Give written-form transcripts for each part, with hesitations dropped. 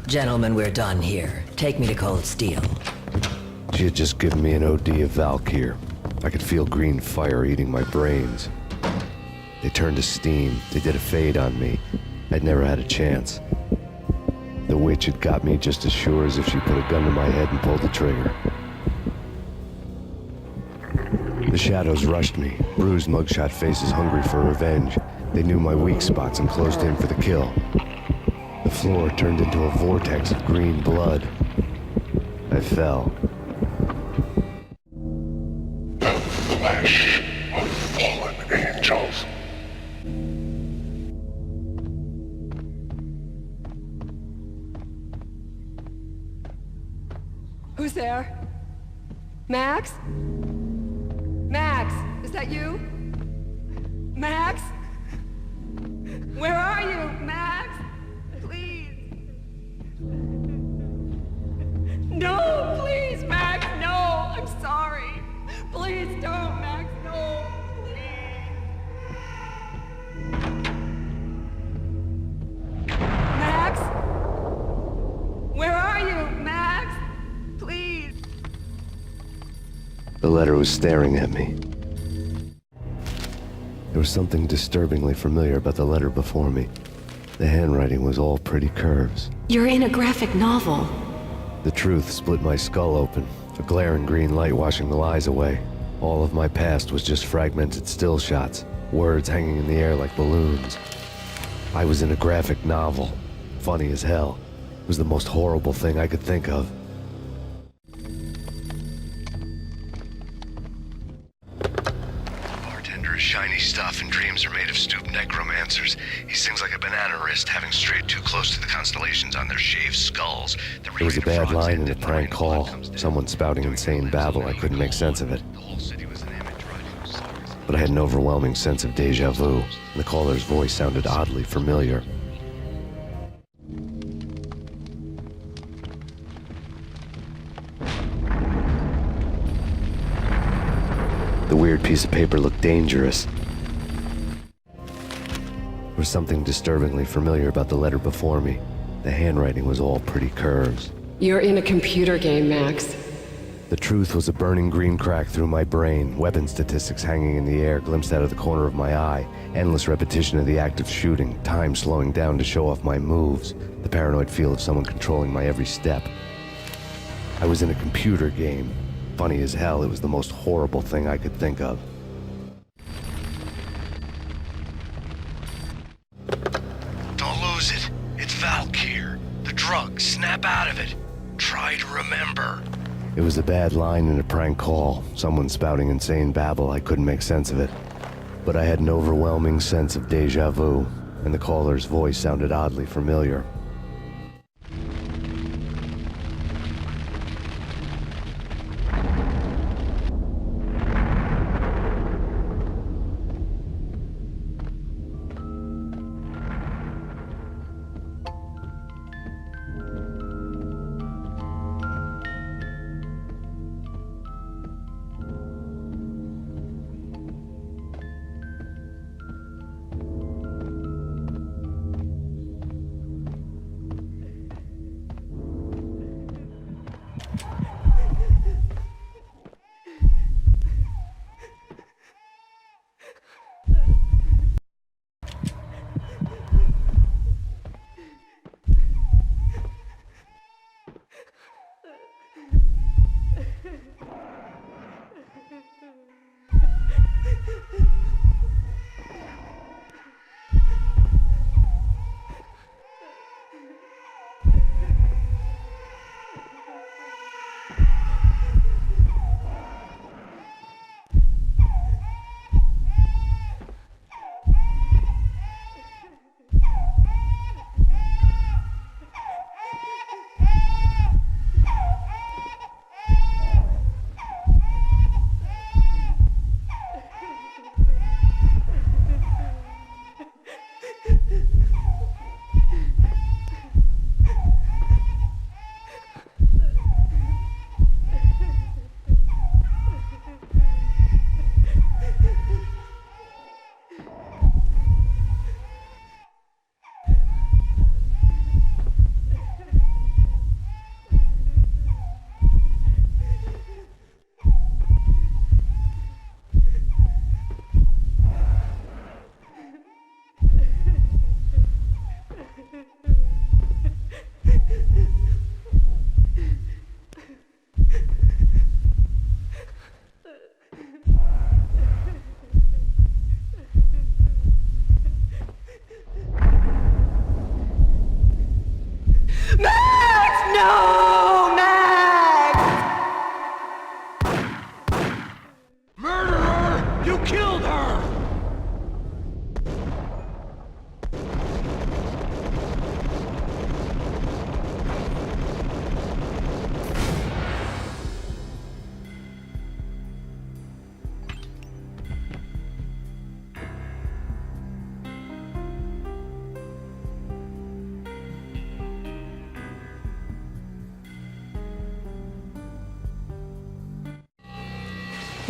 Gentlemen, we're done here. Take me to Cold Steel. She had just given me an OD of Valkyr. I could feel green fire eating my brains. They turned to steam. They did a fade on me. I'd never had a chance. The witch had got me just as sure as if she put a gun to my head and pulled the trigger. The shadows rushed me, bruised mugshot faces hungry for revenge. They knew my weak spots and closed in for the kill. The floor turned into a vortex of green blood. I fell. The flesh of fallen angels. Who's there? Max? Max, is that you? Max? Where are you, Max? Please. No, please, Max, no. I'm sorry. Please don't, Max, no. Please. Max? Where are you, Max? Please. The letter was staring at me. There was something disturbingly familiar about the letter before me. The handwriting was all pretty curves. You're in a graphic novel. The truth split my skull open, a glaring green light washing the lies away. All of my past was just fragmented still shots, words hanging in the air like balloons. I was in a graphic novel. Funny as hell. It was the most horrible thing I could think of. Shiny stuff and dreams are made of stooped necromancers. He sings like a banana wrist, having strayed too close to the constellations on their shaved skulls. There was a bad line in a prank call. Someone spouting insane babble. I couldn't make sense of it. But I had an overwhelming sense of deja vu. The caller's voice sounded oddly familiar. The weird piece of paper looked dangerous. There was something disturbingly familiar about the letter before me. The handwriting was all pretty curves. You're in a computer game, Max. The truth was a burning green crack through my brain, weapon statistics hanging in the air, glimpsed out of the corner of my eye, endless repetition of the act of shooting, time slowing down to show off my moves, the paranoid feel of someone controlling my every step. I was in a computer game. Funny as hell, it was the most horrible thing I could think of. Don't lose it. It's Valkyr. The drug. Snap out of it. Try to remember. It was a bad line in a prank call. Someone spouting insane babble. I couldn't make sense of it. But I had an overwhelming sense of deja vu, and the caller's voice sounded oddly familiar.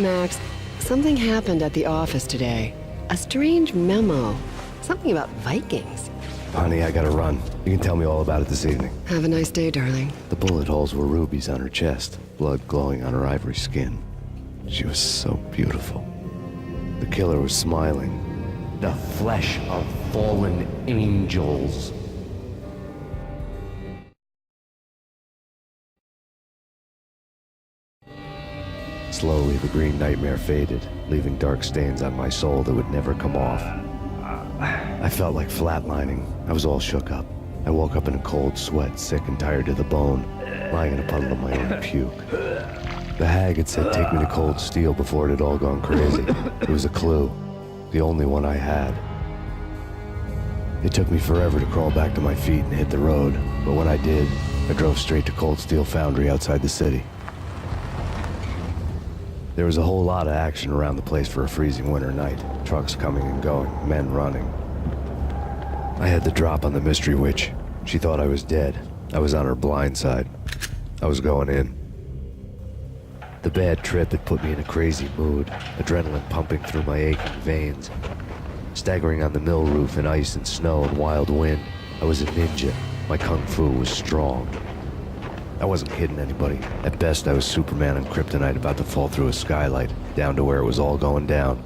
Max, something happened at the office today. A strange memo. Something about Vikings. Honey, I gotta run. You can tell me all about it this evening. Have a nice day, darling. The bullet holes were rubies on her chest, blood glowing on her ivory skin. She was so beautiful. The killer was smiling. The flesh of fallen angels. Slowly, the green nightmare faded, leaving dark stains on my soul that would never come off. I felt like flatlining. I was all shook up. I woke up in a cold sweat, sick and tired to the bone, lying in a puddle of my own puke. The hag had said take me to Cold Steel before it had all gone crazy. It was a clue, the only one I had. It took me forever to crawl back to my feet and hit the road, but when I did, I drove straight to Cold Steel Foundry outside the city. There was a whole lot of action around the place for a freezing winter night. Trucks coming and going, men running. I had the drop on the mystery witch. She thought I was dead. I was on her blind side. I was going in. The bad trip had put me in a crazy mood, adrenaline pumping through my aching veins. Staggering on the mill roof in ice and snow and wild wind, I was a ninja. My kung fu was strong. I wasn't kidding anybody. At best, I was Superman on kryptonite about to fall through a skylight, down to where it was all going down.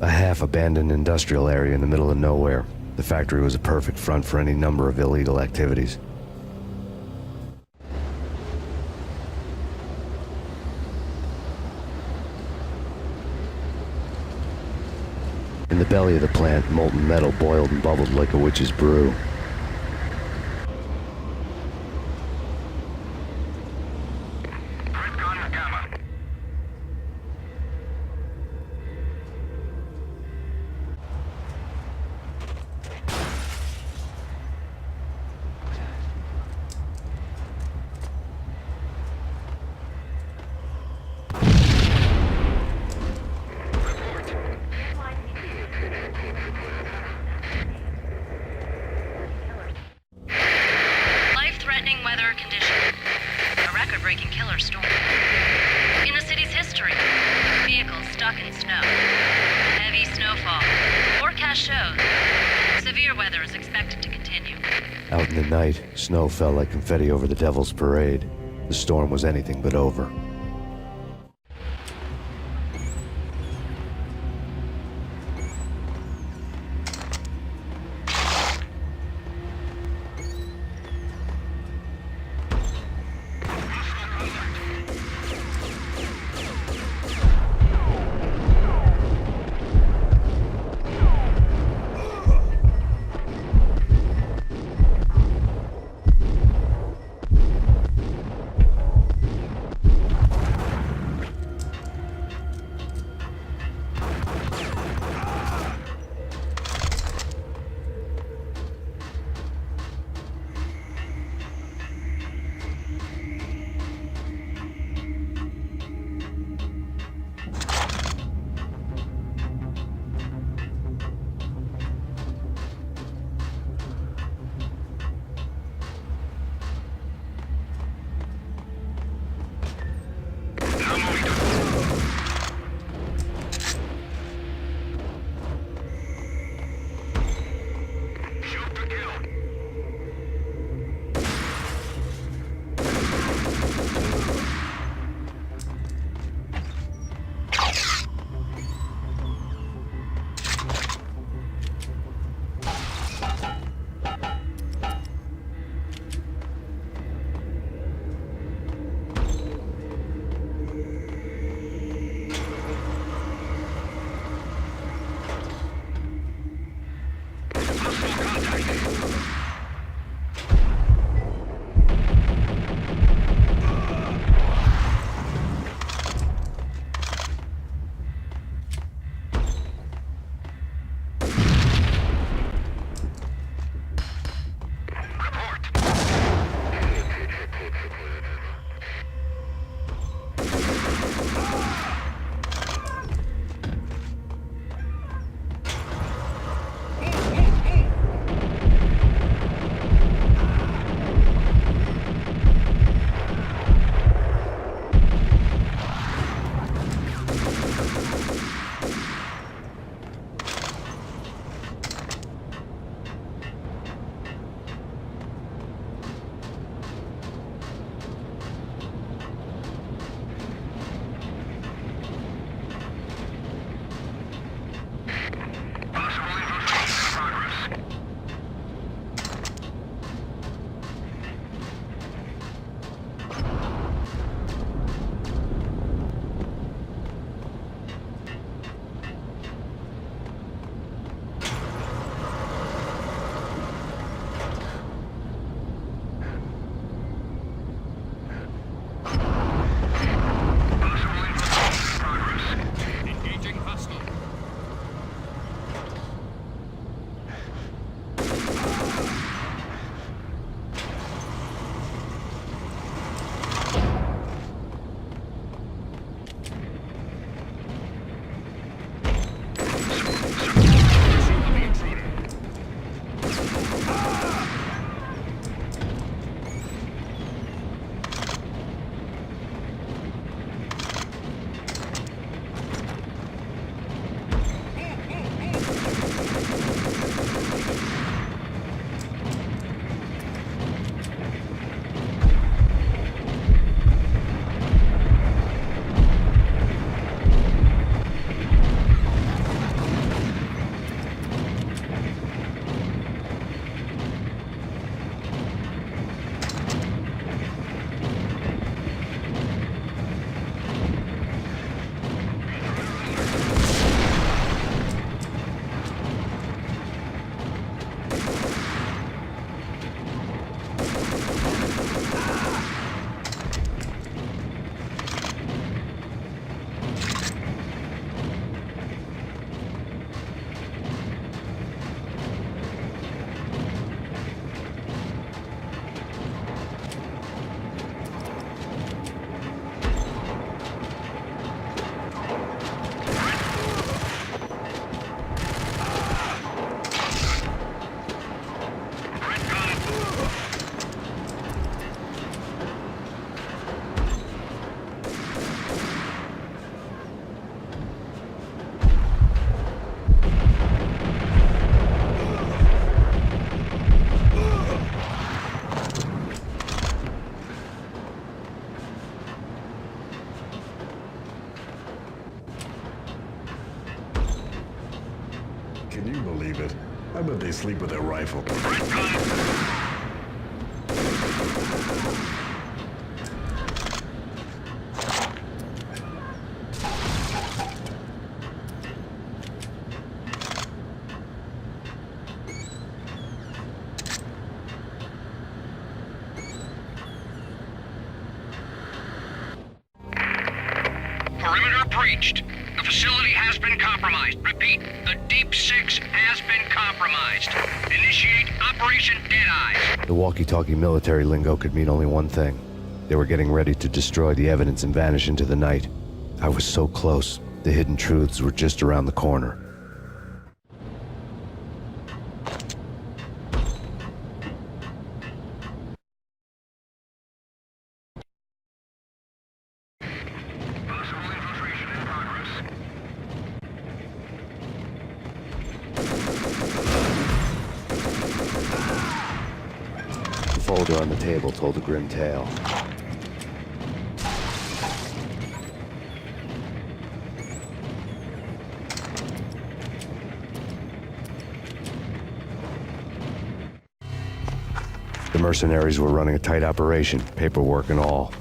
A half-abandoned industrial area in the middle of nowhere. The factory was a perfect front for any number of illegal activities. In the belly of the plant, molten metal boiled and bubbled like a witch's brew. Life-threatening weather conditions. A record-breaking killer storm. In the city's history. Vehicles stuck in snow. Heavy snowfall. Forecast shows. Severe weather is expected to continue. Out in the night, snow fell like confetti over the Devil's Parade. The storm was anything but over. Can you believe it? I bet they sleep with their rifle. Perimeter breached. The facility has been compromised. Repeat, the Deep Six has been compromised. Initiate Operation Deadeye. The walkie-talkie military lingo could mean only one thing. They were getting ready to destroy the evidence and vanish into the night. I was so close. The hidden truths were just around the corner. The folder on the table told a grim tale. The mercenaries were running a tight operation, paperwork and all.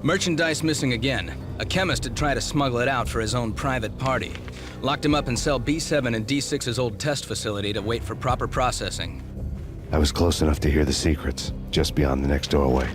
Merchandise missing again. A chemist had tried to smuggle it out for his own private party. Locked him up in cell B7 in D6's old test facility to wait for proper processing. I was close enough to hear the secrets, just beyond the next doorway.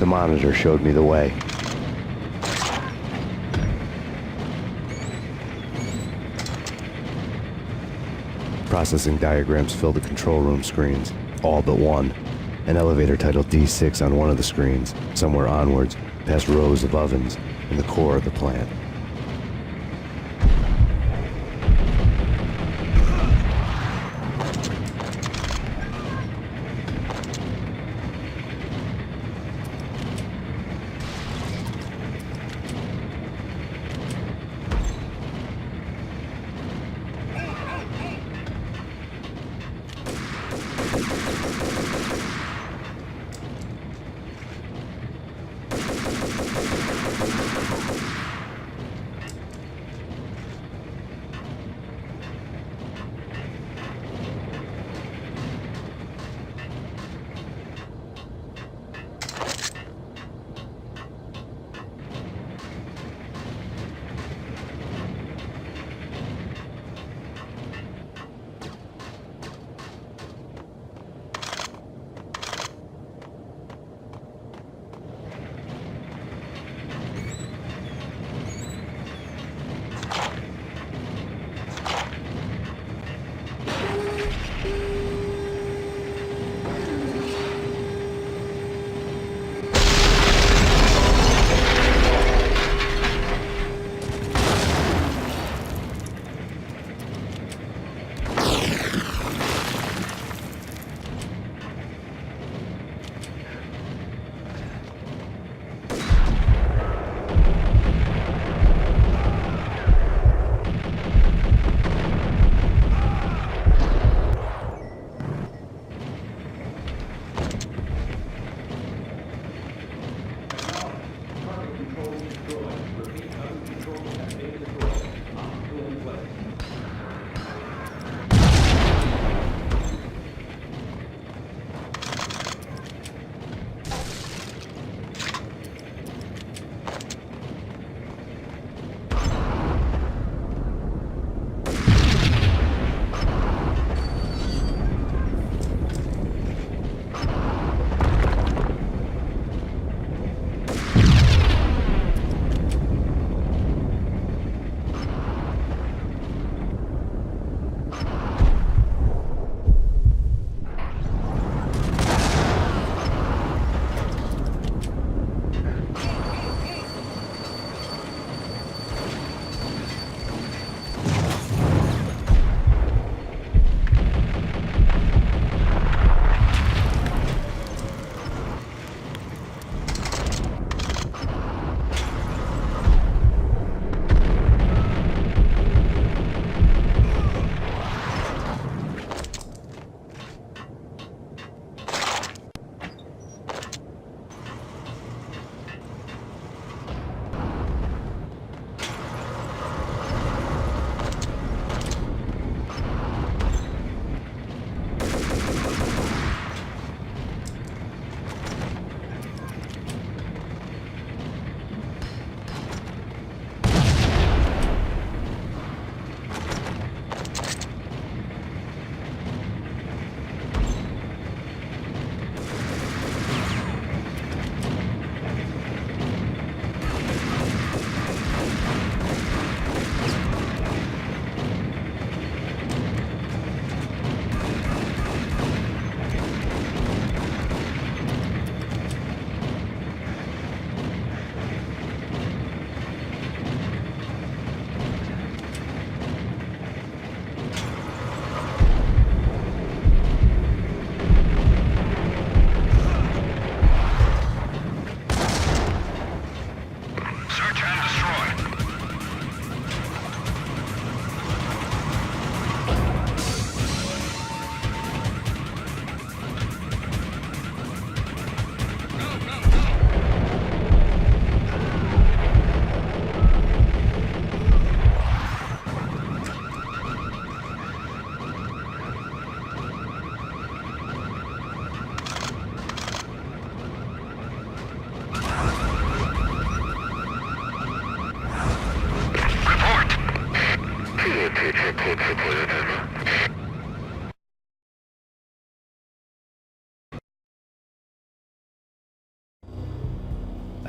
The monitor showed me the way. Processing diagrams filled the control room screens, all but one. An elevator titled D6 on one of the screens, somewhere onwards, past rows of ovens, in the core of the plant.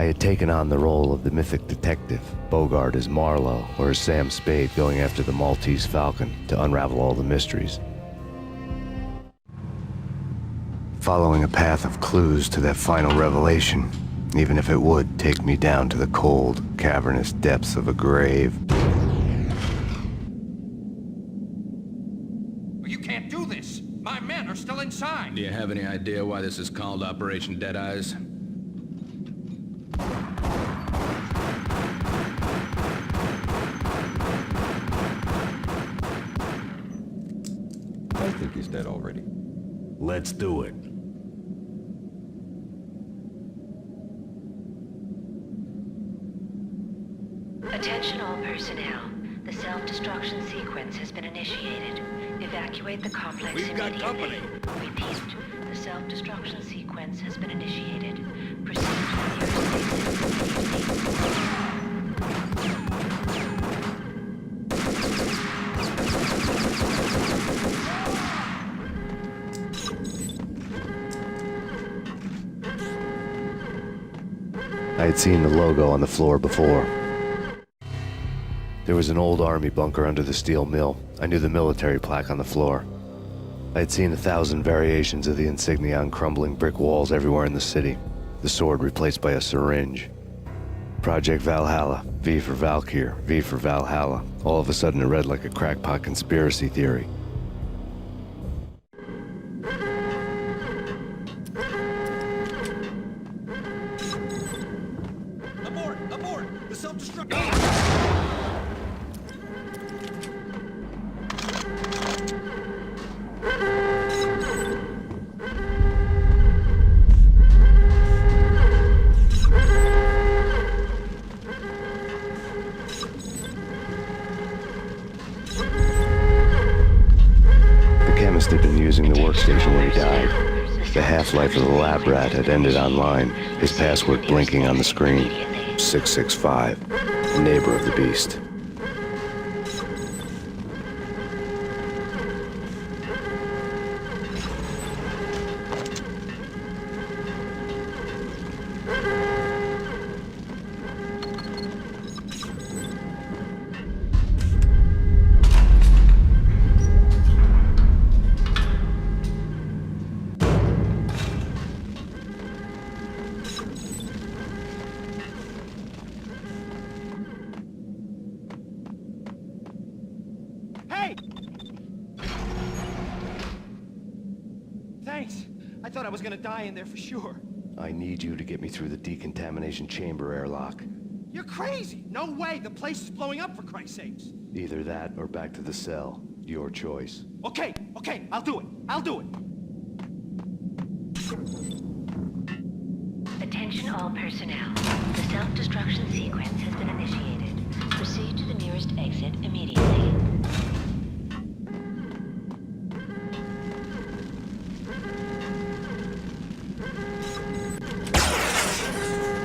I had taken on the role of the mythic detective, Bogart as Marlowe or as Sam Spade going after the Maltese Falcon to unravel all the mysteries. Following a path of clues to that final revelation, even if it would take me down to the cold, cavernous depths of a grave. You can't do this! My men are still inside! Do you have any idea why this is called Operation Deadeyes? I think he's dead already. Let's do it. Attention all personnel. The self-destruction sequence has been initiated. Evacuate the complex immediately. company. Repeat. The self-destruction sequence has been initiated. Proceed to the nearest I had seen the logo on the floor before. There was an old army bunker under the steel mill. I knew the military plaque on the floor. I had seen 1,000 variations of the insignia on crumbling brick walls everywhere in the city. The sword replaced by a syringe. Project Valhalla, V for Valkyr, V for Valhalla. All of a sudden it read like a crackpot conspiracy theory. Abort! The self-destruct... The chemist had been using the workstation when he died. The half-life of the lab rat had ended online, his password blinking on the screen. 665, the neighbor of the beast. Hey! Thanks. I thought I was gonna die in there for sure. I need you to get me through the decontamination chamber airlock. You're crazy! No way! The place is blowing up, for Christ's sakes! Either that or back to the cell. Your choice. Okay, I'll do it! Attention all personnel. The self-destruction sequence has been initiated. Proceed to the nearest exit immediately.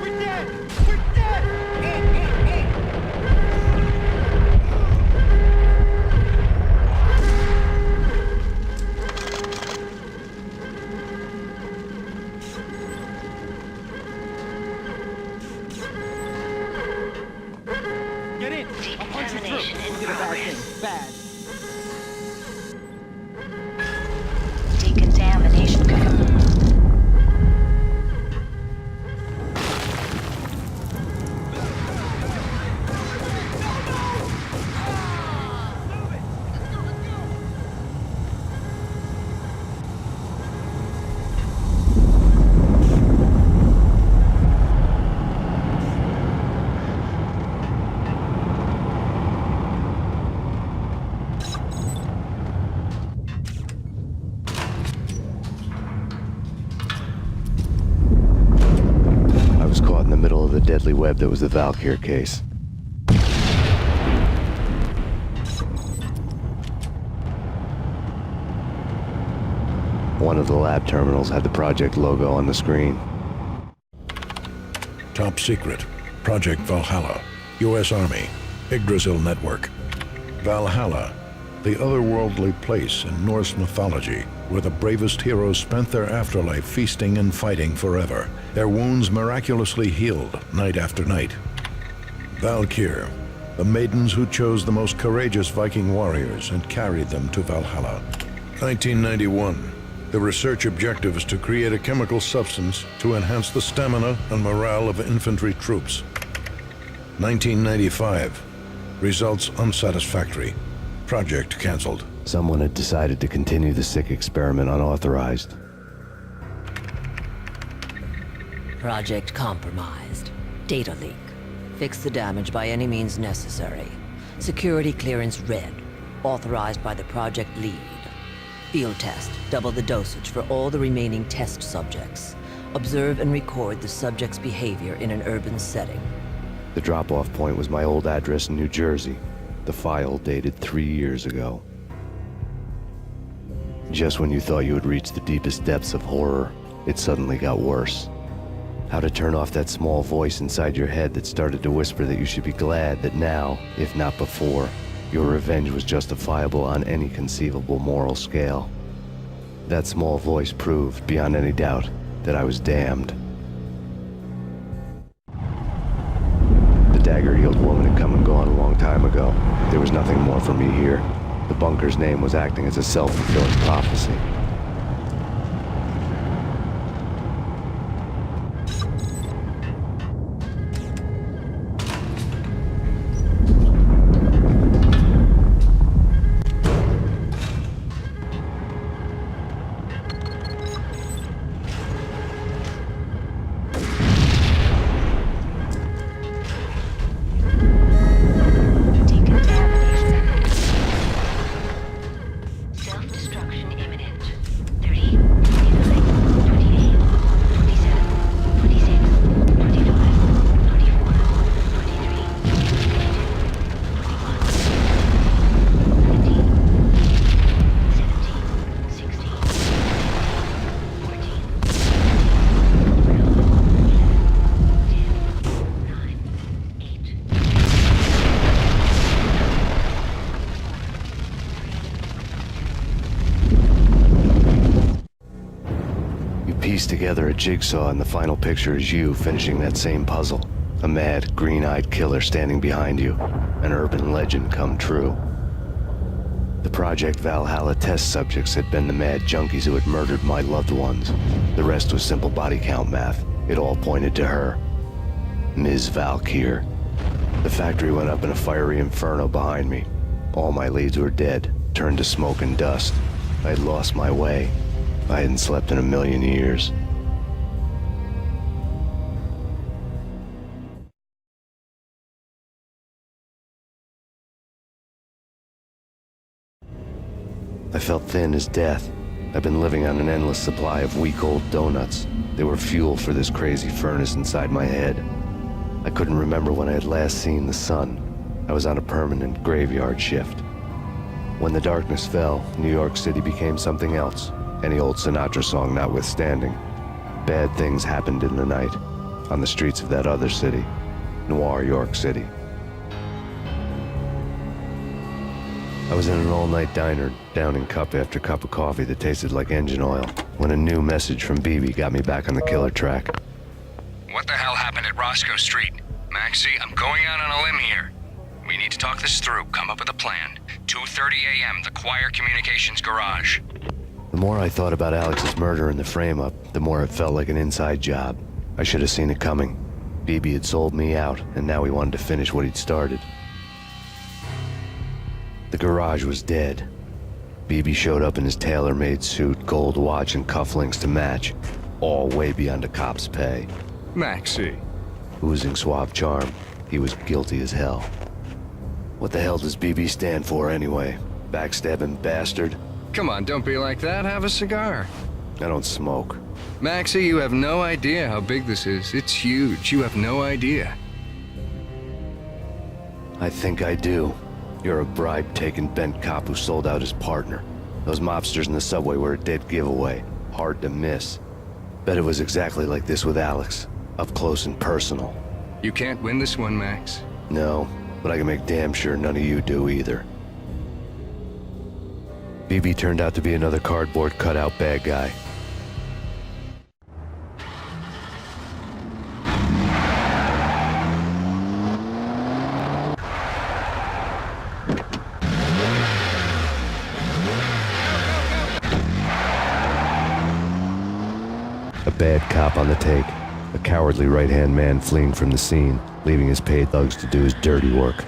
We're dead! Get in! I'll punch you Decontamination through. in Get a bad progress. thing. Bad. Decontamination confirmed. I was caught in the middle of the deadly web that was the Valkyr case. One of the lab terminals had the project logo on the screen. Top secret. Project Valhalla. U.S. Army. Yggdrasil Network. Valhalla, the otherworldly place in Norse mythology, where the bravest heroes spent their afterlife feasting and fighting forever, their wounds miraculously healed night after night. Valkyr, the maidens who chose the most courageous Viking warriors and carried them to Valhalla. 1991. The research objective is to create a chemical substance to enhance the stamina and morale of infantry troops. 1995. Results unsatisfactory. Project cancelled. Someone had decided to continue the sick experiment unauthorized. Project compromised. Data leak. Fix the damage by any means necessary. Security clearance red. Authorized by the project lead. Field test. Double the dosage for all the remaining test subjects. Observe and record the subject's behavior in an urban setting. The drop-off point was my old address in New Jersey. The file dated 3 years ago. Just when you thought you had reached the deepest depths of horror, it suddenly got worse. How to turn off that small voice inside your head that started to whisper that you should be glad that now, if not before, your revenge was justifiable on any conceivable moral scale. That small voice proved, beyond any doubt, that I was damned. The dagger-heeled woman had come and gone a long time ago. There was nothing more for me here. The bunker's name was acting as a self-fulfilling prophecy. Piece together a jigsaw, and the final picture is you finishing that same puzzle. A mad, green-eyed killer standing behind you. An urban legend come true. The Project Valhalla test subjects had been the mad junkies who had murdered my loved ones. The rest was simple body count math. It all pointed to her. Ms. Valkyr. The factory went up in a fiery inferno behind me. All my leads were dead, turned to smoke and dust. I had lost my way. I hadn't slept in a million years. I felt thin as death. I've been living on an endless supply of week-old donuts. They were fuel for this crazy furnace inside my head. I couldn't remember when I had last seen the sun. I was on a permanent graveyard shift. When the darkness fell, New York City became something else. Any old Sinatra song notwithstanding. Bad things happened in the night, on the streets of that other city, Noir York City. I was in an all-night diner, downing cup after cup of coffee that tasted like engine oil, when a new message from BB got me back on the killer track. What the hell happened at Roscoe Street? Maxie, I'm going out on a limb here. We need to talk this through, come up with a plan. 2:30 a.m., the Choir Communications Garage. The more I thought about Alex's murder and the frame-up, the more it felt like an inside job. I should have seen it coming. BB had sold me out, and now he wanted to finish what he'd started. The garage was dead. BB showed up in his tailor-made suit, gold watch, and cufflinks to match, all way beyond a cop's pay. Maxie. Oozing suave charm, he was guilty as hell. What the hell does BB stand for anyway? Backstabbing bastard? Come on, don't be like that. Have a cigar. I don't smoke. Maxie, you have no idea how big this is. It's huge. You have no idea. I think I do. You're a bribe-taking bent cop who sold out his partner. Those mobsters in the subway were a dead giveaway. Hard to miss. Bet it was exactly like this with Alex. Up close and personal. You can't win this one, Max. No, but I can make damn sure none of you do either. BB turned out to be another cardboard cutout bad guy. A bad cop on the take. A cowardly right-hand man fleeing from the scene, leaving his paid thugs to do his dirty work.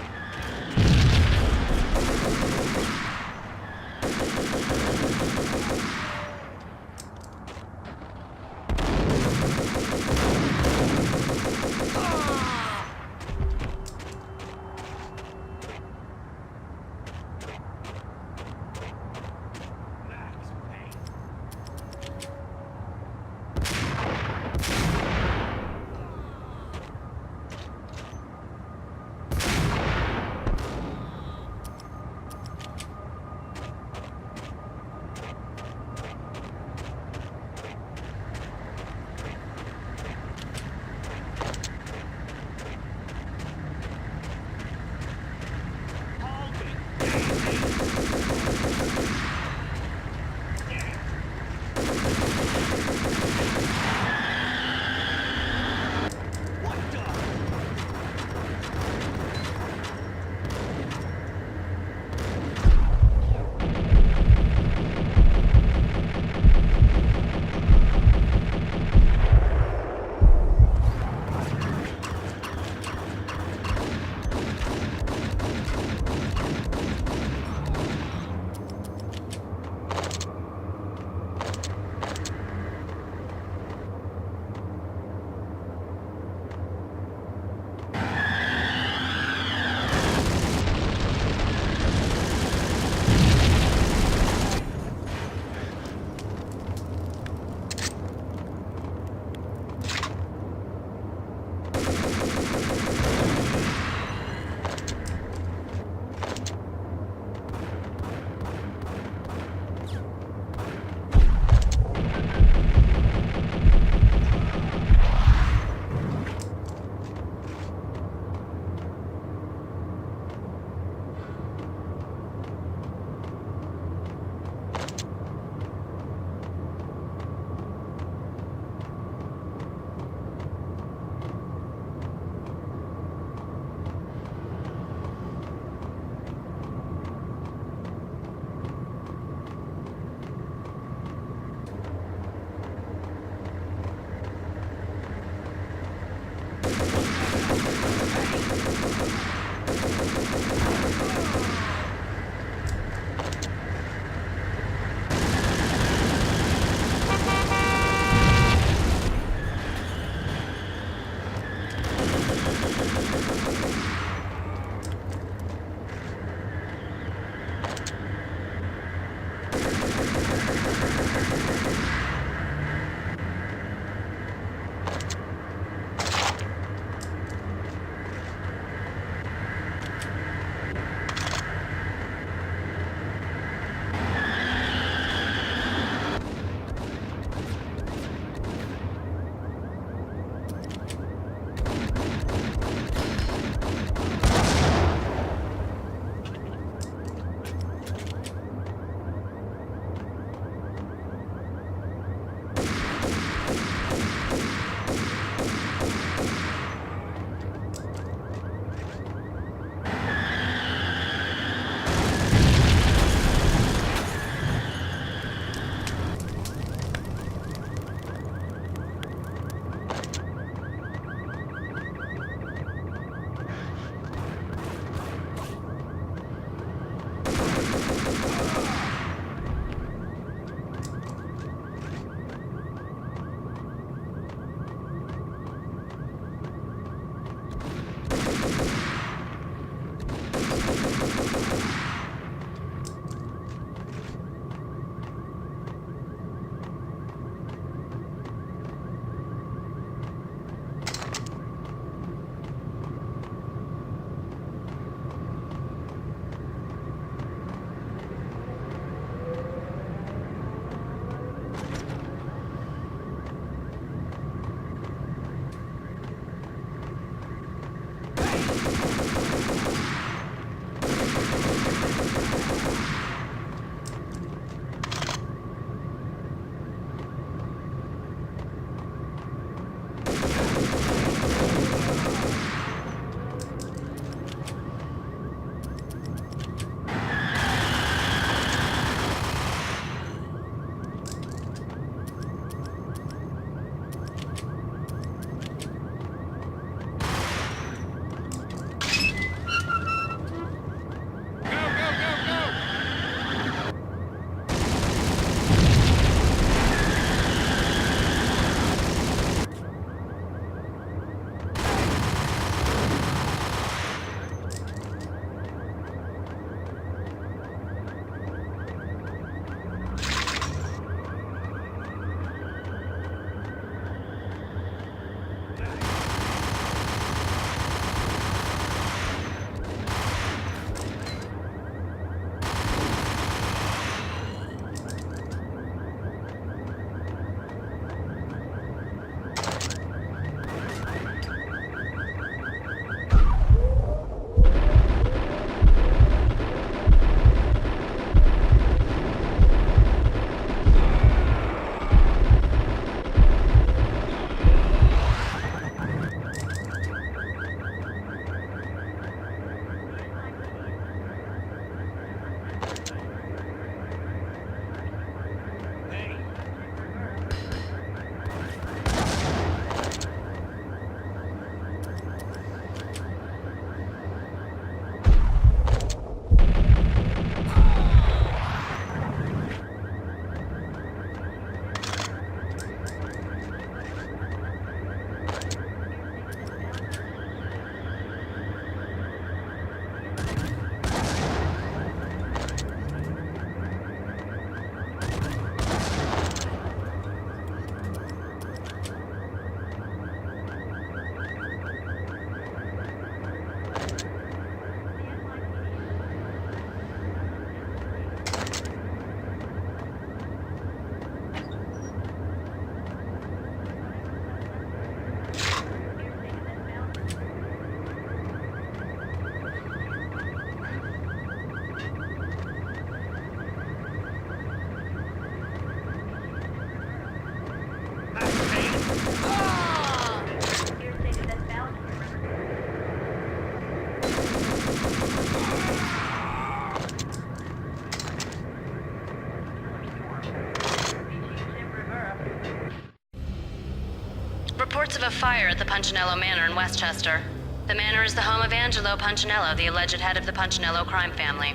of a fire at the Punchinello Manor in Westchester. The manor is the home of Angelo Punchinello, the alleged head of the Punchinello crime family.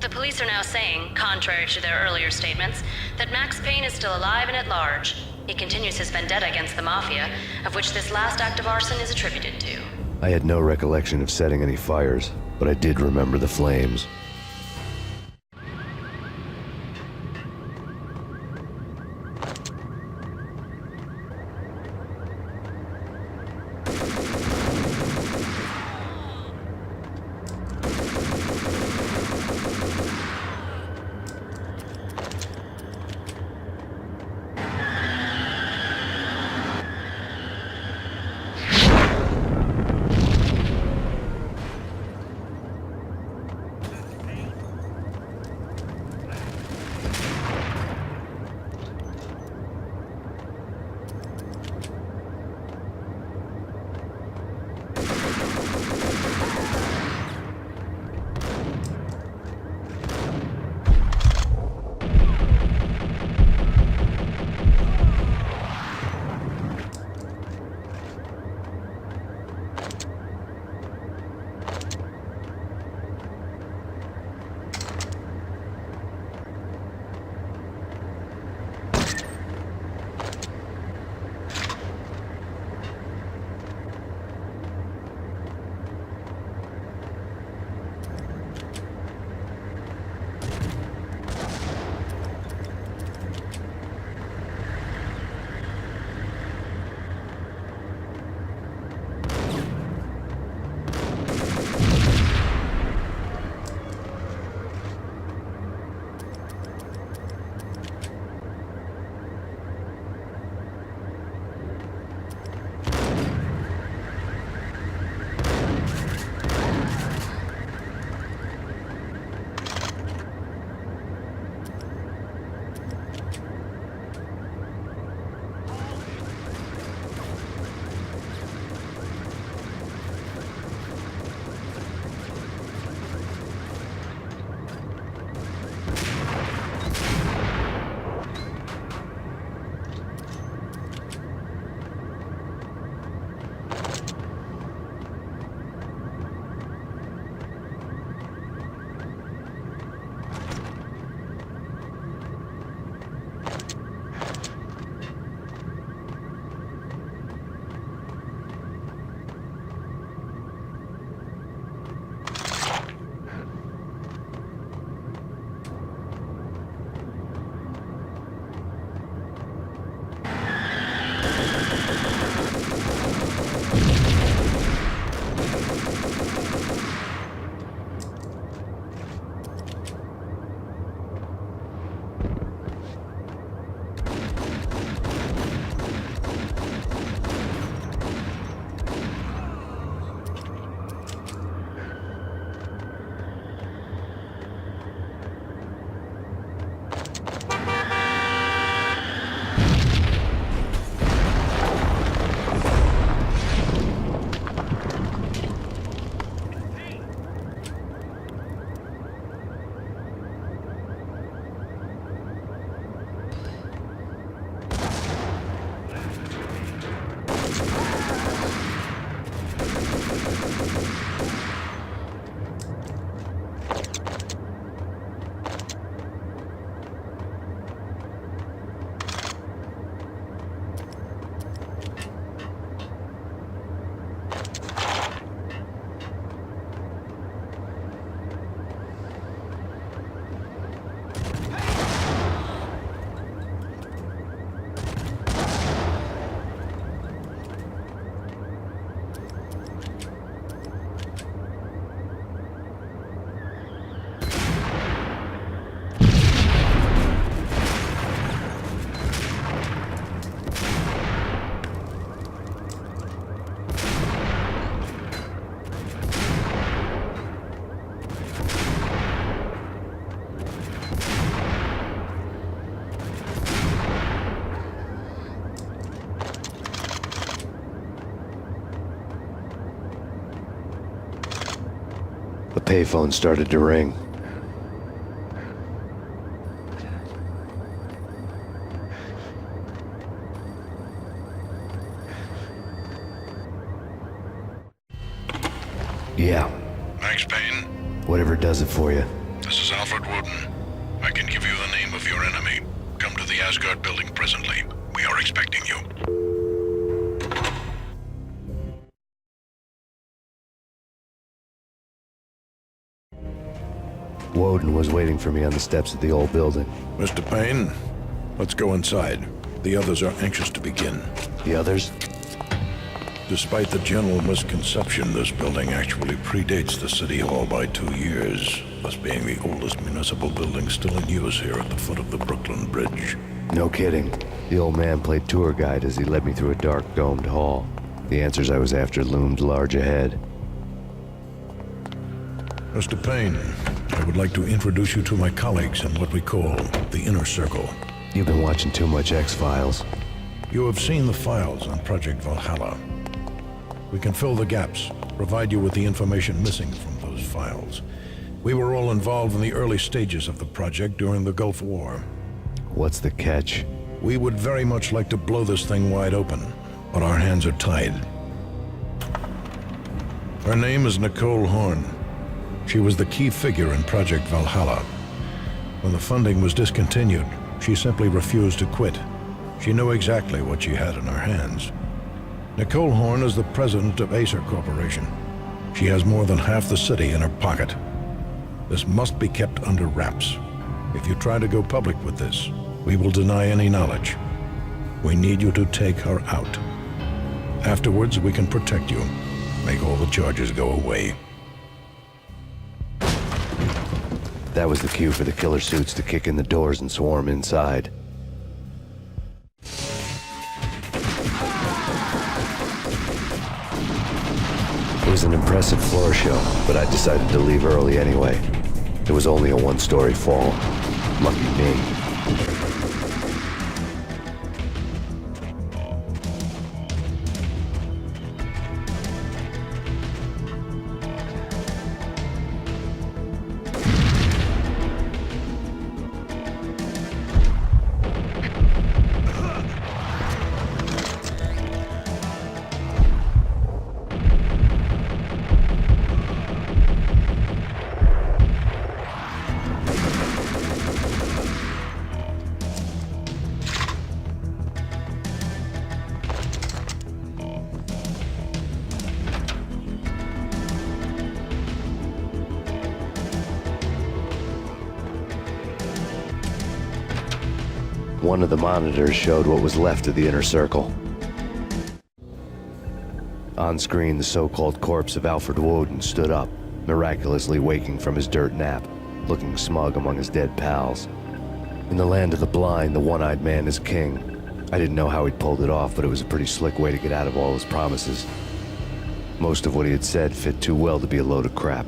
The police are now saying, contrary to their earlier statements, that Max Payne is still alive and at large. He continues his vendetta against the Mafia, of which this last act of arson is attributed to. I had no recollection of setting any fires, but I did remember the flames. The payphone started to ring. Yeah, Max Payne, whatever does it for you. this is Alfred Woden. I can give you the name of your enemy. Come to the Asgard building presently. We are expecting you. Woden was waiting for me on the steps of the old building. Mr. Payne, let's go inside. The others are anxious to begin. The others? Despite the general misconception, this building actually predates the City Hall by 2 years, thus being the oldest municipal building still in use here at the foot of the Brooklyn Bridge. No kidding. The old man played tour guide as he led me through a dark domed hall. The answers I was after loomed large ahead. Mr. Payne, I would like to introduce you to my colleagues in what we call the Inner Circle. You've been watching too much X-Files. You have seen the files on Project Valhalla. We can fill the gaps, provide you with the information missing from those files. We were all involved in the early stages of the project during the Gulf War. What's the catch? We would very much like to blow this thing wide open, but our hands are tied. Her name is Nicole Horn. She was the key figure in Project Valhalla. When the funding was discontinued, she simply refused to quit. She knew exactly what she had in her hands. Nicole Horn is the president of Acer Corporation. She has more than half the city in her pocket. This must be kept under wraps. If you try to go public with this, we will deny any knowledge. We need you to take her out. Afterwards, we can protect you, make all the charges go away. That was the cue for the killer suits to kick in the doors and swarm inside. It was an impressive floor show, but I decided to leave early anyway. It was only a one-story fall. Lucky me. One of the monitors showed what was left of the Inner Circle. On screen, the so-called corpse of Alfred Woden stood up, miraculously waking from his dirt nap, looking smug among his dead pals. In the land of the blind, the one-eyed man is king. I didn't know how he'd pulled it off, but it was a pretty slick way to get out of all his promises. Most of what he had said fit too well to be a load of crap.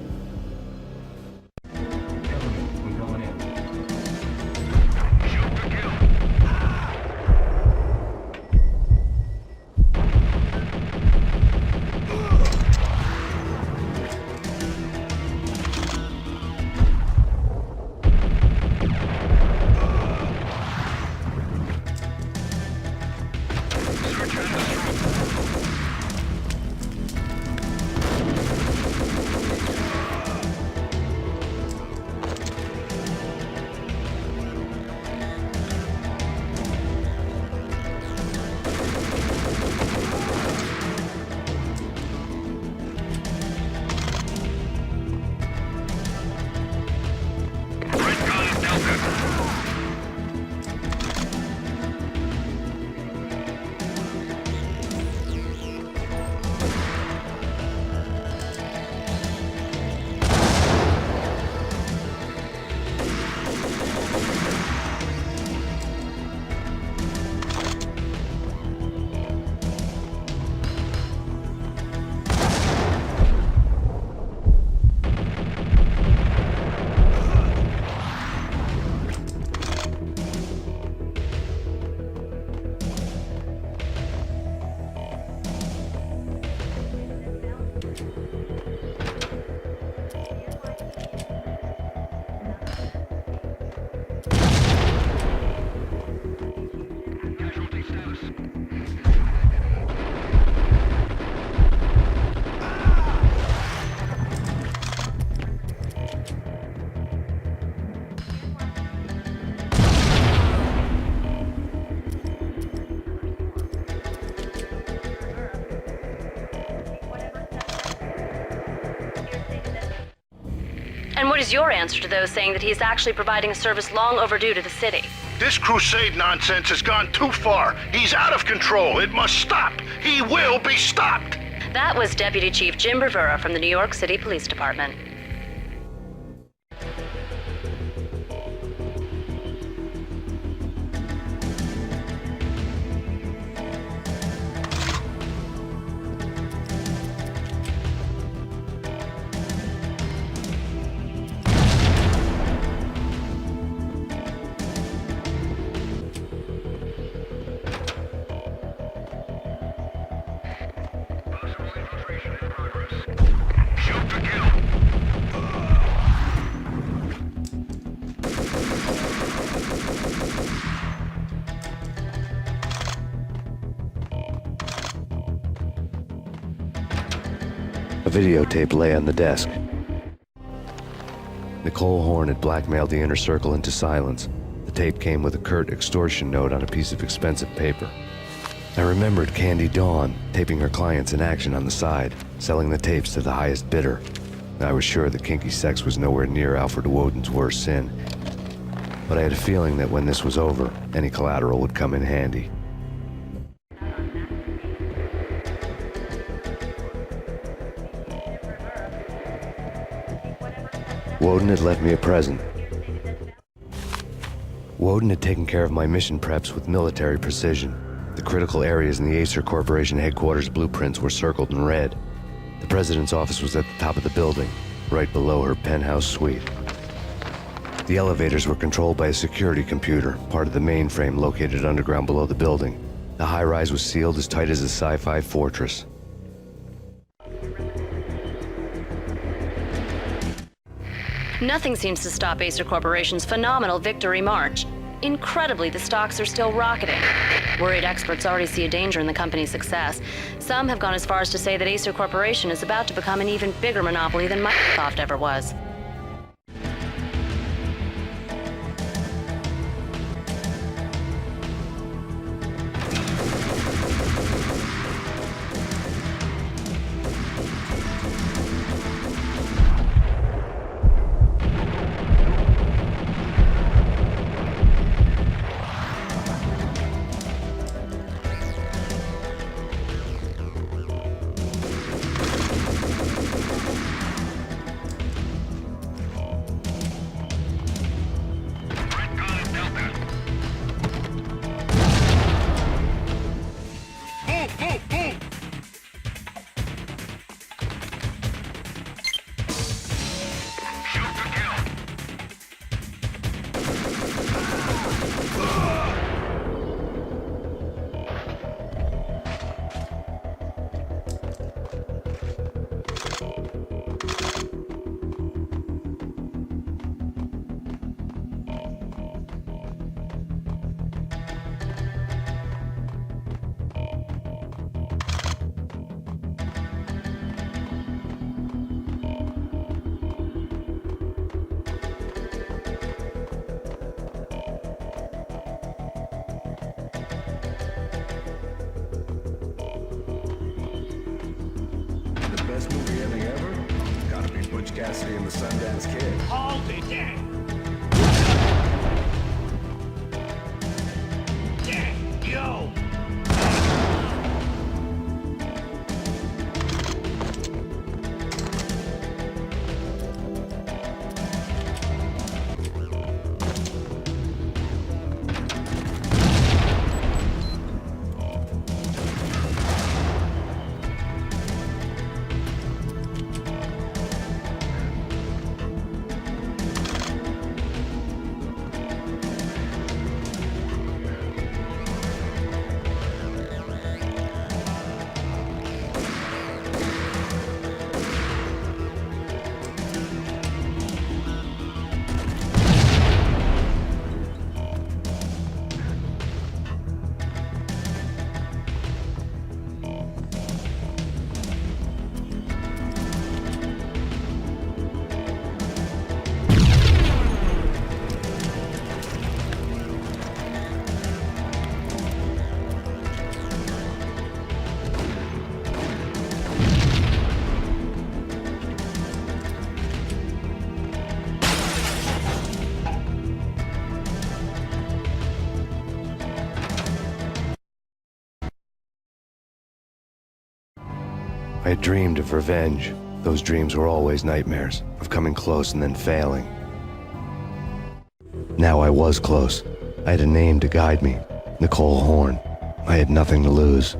What is your answer to those saying that he is actually providing a service long overdue to the city? This crusade nonsense has gone too far. He's out of control. It must stop. He will be stopped. That was Deputy Chief Jim Rivera from the New York City Police Department. A videotape lay on the desk. Nicole Horn had blackmailed the inner circle into silence. The tape came with a curt extortion note on a piece of expensive paper. I remembered Candy Dawn taping her clients in action on the side, selling the tapes to the highest bidder. I was sure that kinky sex was nowhere near Alfred Woden's worst sin, but I had a feeling that when this was over, any collateral would come in handy. Woden had left me a present. Woden had taken care of my mission preps with military precision. The critical areas in the Acer Corporation headquarters blueprints were circled in red. The president's office was at the top of the building, right below her penthouse suite. The elevators were controlled by a security computer, part of the mainframe located underground below the building. The high-rise was sealed as tight as a sci-fi fortress. Nothing seems to stop Acer Corporation's phenomenal victory march. Incredibly, the stocks are still rocketing. Worried experts already see a danger in the company's success. Some have gone as far as to say that Acer Corporation is about to become an even bigger monopoly than Microsoft ever was. Best movie ending ever? Gotta be Butch Cassidy and the Sundance Kid. Hold it there. Yo! I had dreamed of revenge. Those dreams were always nightmares, of coming close and then failing. Now I was close. I had a name to guide me, Nicole Horn. I had nothing to lose.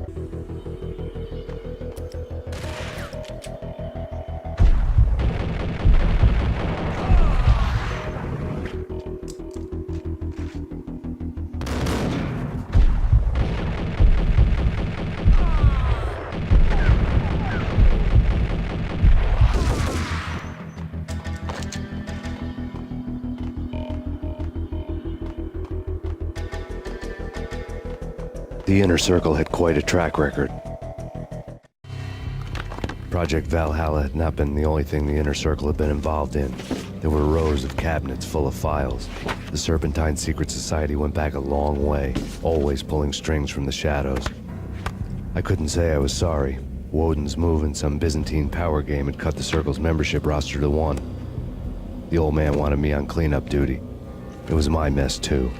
The Inner Circle had quite a track record. Project Valhalla had not been the only thing the Inner Circle had been involved in. There were rows of cabinets full of files. The Serpentine Secret Society went back a long way, always pulling strings from the shadows. I couldn't say I was sorry. Woden's move in some Byzantine power game had cut the Circle's membership roster to 1. The old man wanted me on cleanup duty. It was my mess too.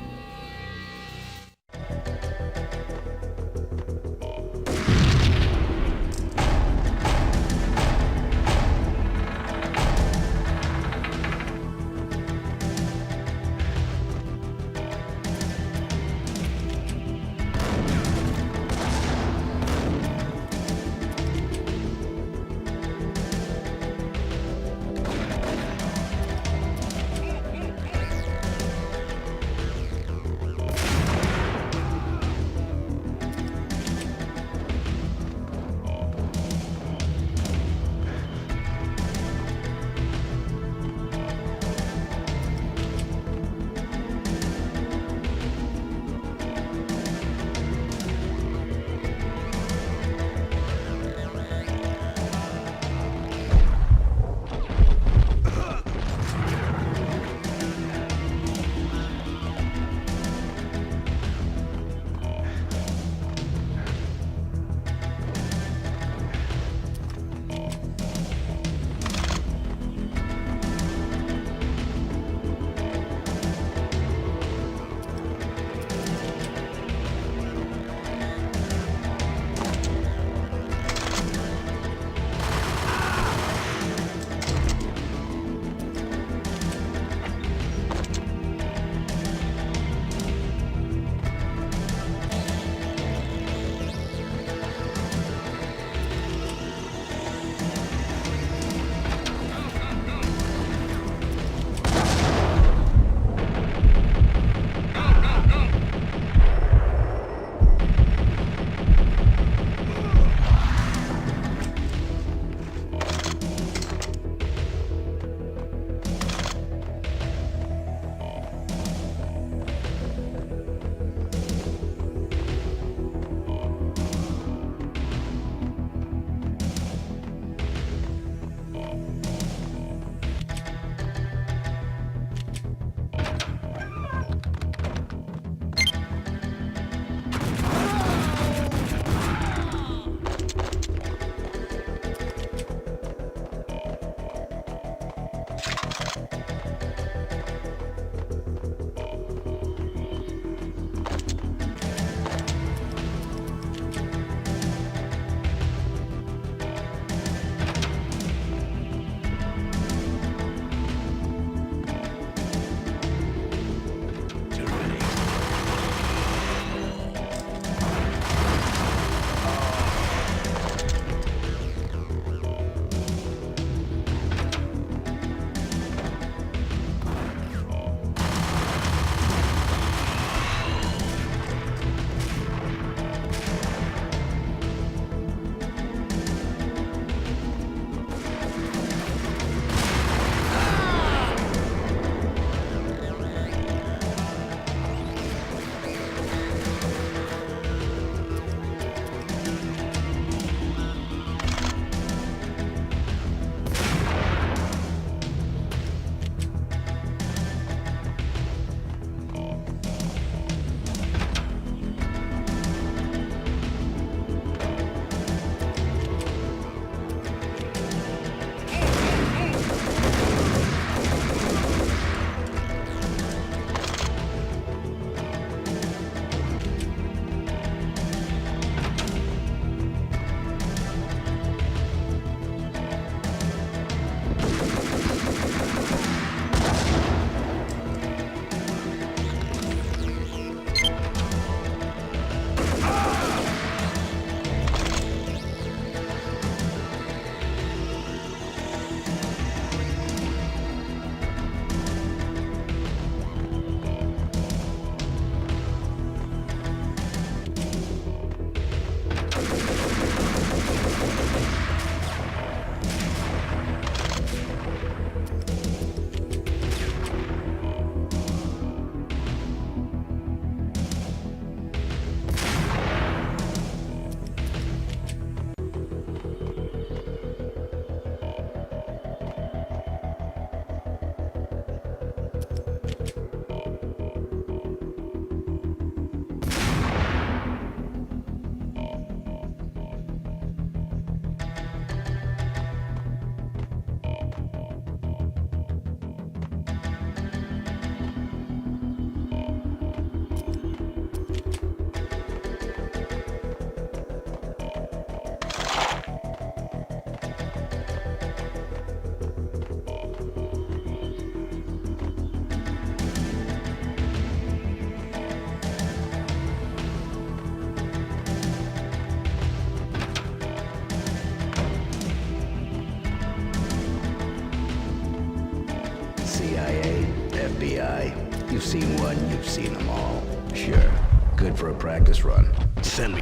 You've seen one, you've seen them all. Sure. Good for a practice run. Send me.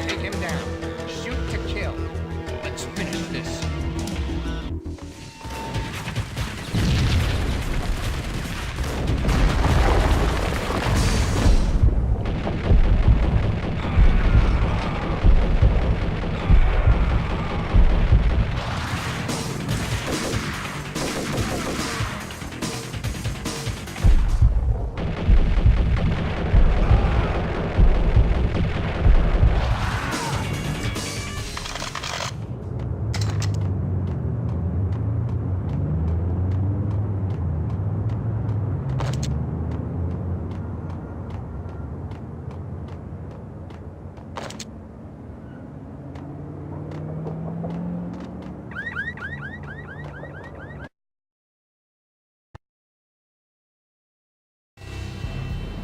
Take him down. Shoot to kill. Let's finish this.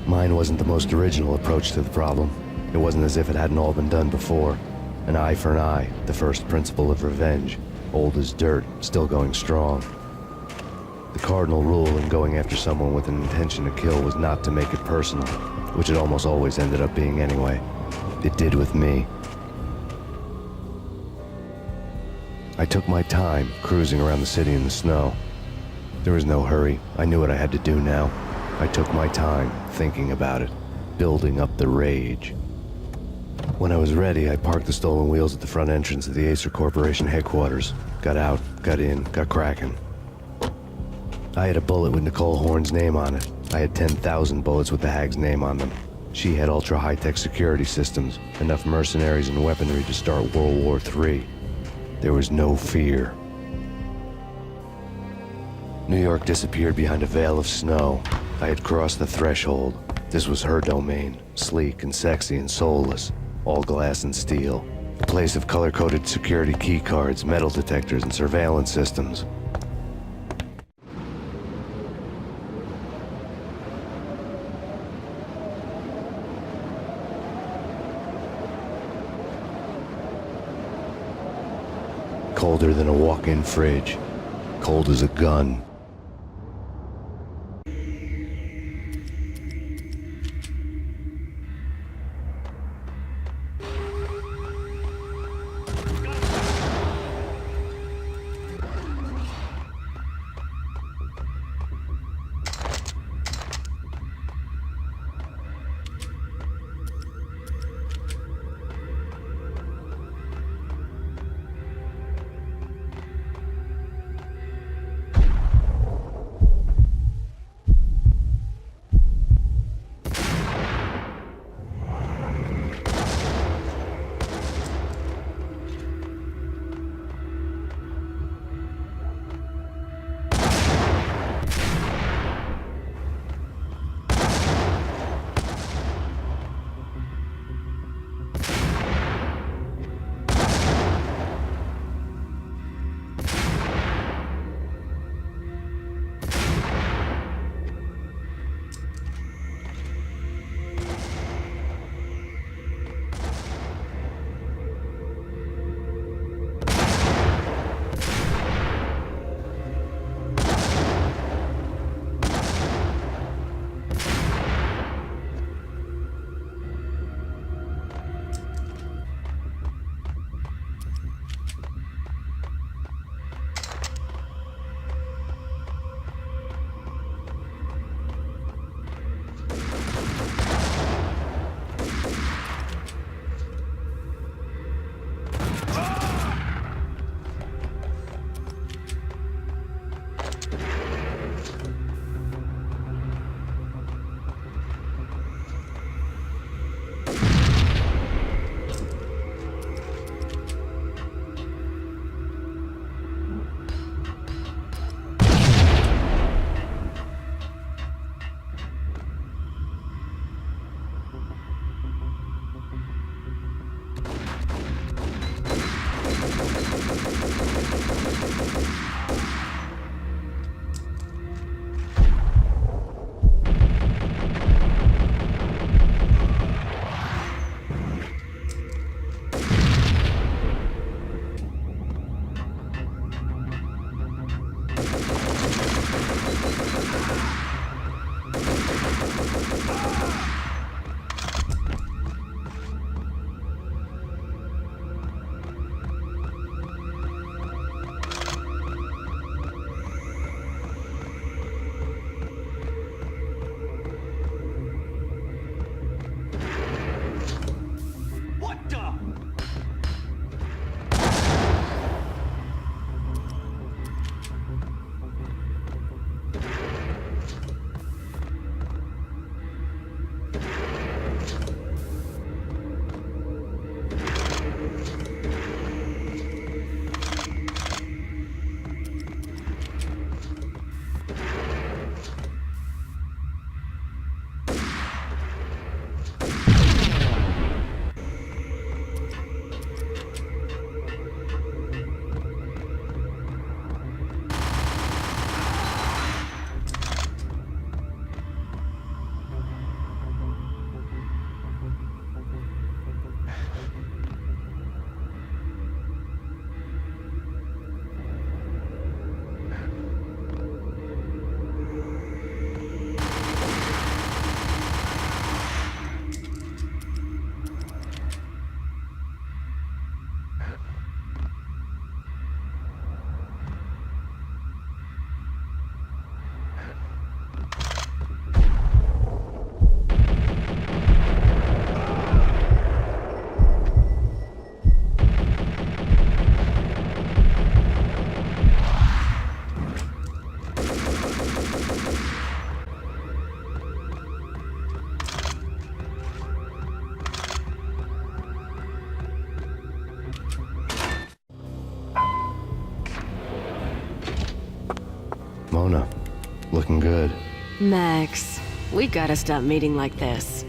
Mine wasn't the most original approach to the problem. It wasn't as if it hadn't all been done before. An eye for an eye, the first principle of revenge. Old as dirt, still going strong. The cardinal rule in going after someone with an intention to kill was not to make it personal, which it almost always ended up being anyway. It did with me. I took my time, cruising around the city in the snow. There was no hurry. I knew what I had to do now. I took my time, thinking about it, building up the rage. When I was ready, I parked the stolen wheels at the front entrance of the Acer Corporation headquarters. Got out, got in, got cracking. I had a bullet with Nicole Horn's name on it. I had 10,000 bullets with the Hag's name on them. She had ultra-high-tech security systems, enough mercenaries and weaponry to start World War III. There was no fear. New York disappeared behind a veil of snow. I had crossed the threshold. This was her domain, sleek and sexy and soulless, all glass and steel. A place of color-coded security key cards, metal detectors, and surveillance systems. Colder than a walk-in fridge. Cold as a gun. Mona. Looking good. Max, we gotta stop meeting like this.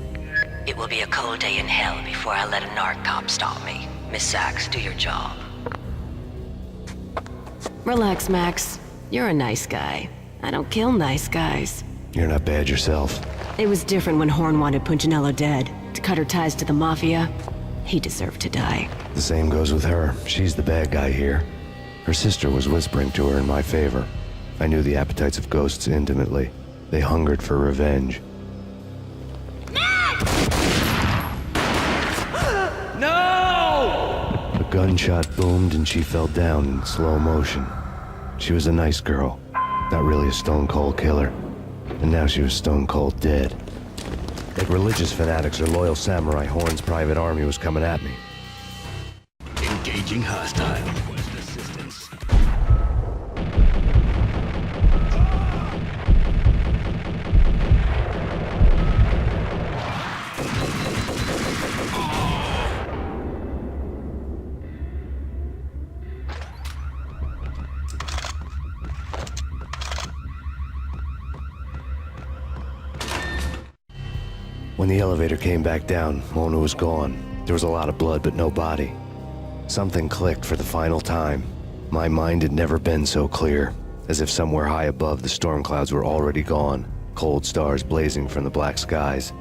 It will be a cold day in hell before I let a narc cop stop me. Miss Sachs, do your job. Relax, Max. You're a nice guy. I don't kill nice guys. You're not bad yourself. It was different when Horn wanted Punchinello dead. To cut her ties to the Mafia. He deserved to die. The same goes with her. She's the bad guy here. Her sister was whispering to her in my favor. I knew the appetites of ghosts intimately. They hungered for revenge. No! A gunshot boomed and she fell down in slow motion. She was a nice girl, not really a stone-cold killer. And now she was stone-cold dead. Like religious fanatics or loyal samurai, Horn's private army was coming at me. Engaging hostile. Request assistance. When the elevator came back down, Mona was gone. There was a lot of blood, but no body. Something clicked for the final time. My mind had never been so clear, as if somewhere high above the storm clouds were already gone, cold stars blazing from the black skies.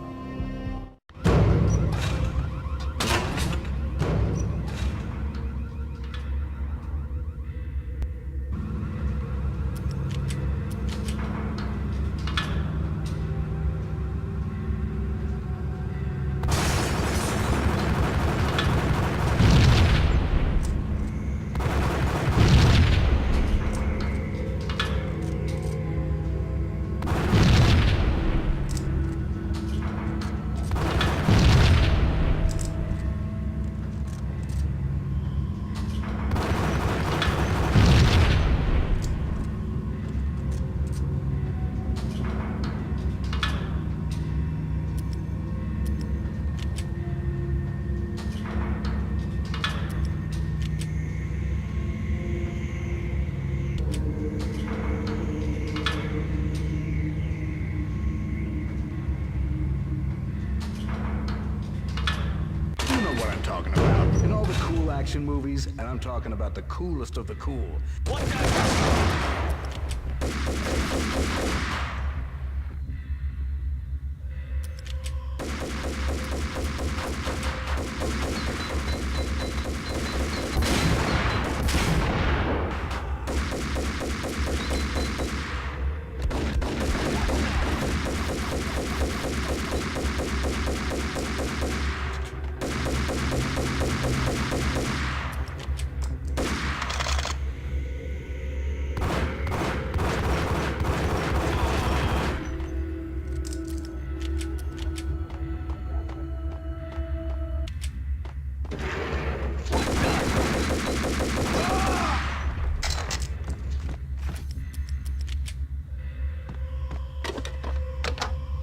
Talking about in all the cool action movies, and I'm talking about the coolest of the cool. What the?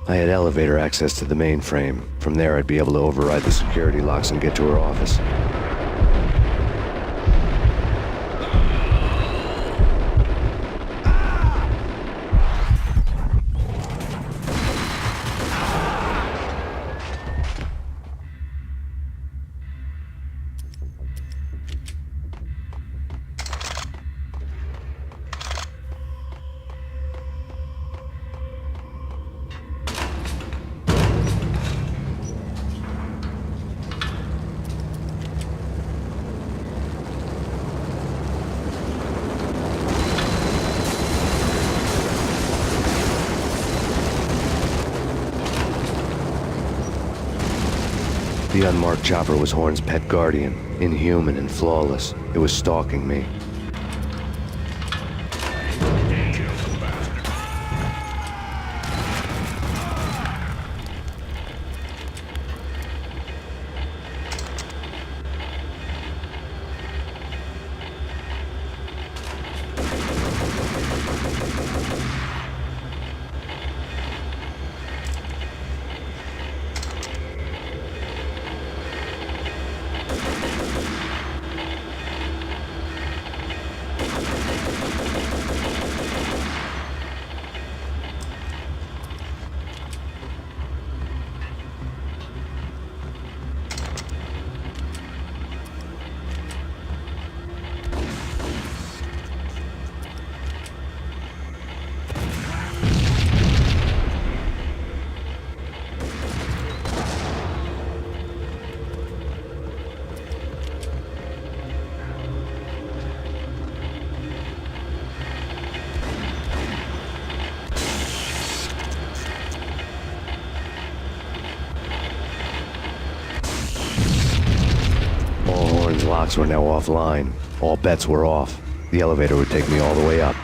I had elevator access to the mainframe. From there, I'd be able to override the security locks and get to her office. The unmarked chopper was Horn's pet guardian, inhuman and flawless. It was stalking me. locks were now offline. All bets were off. The elevator would take me all the way up.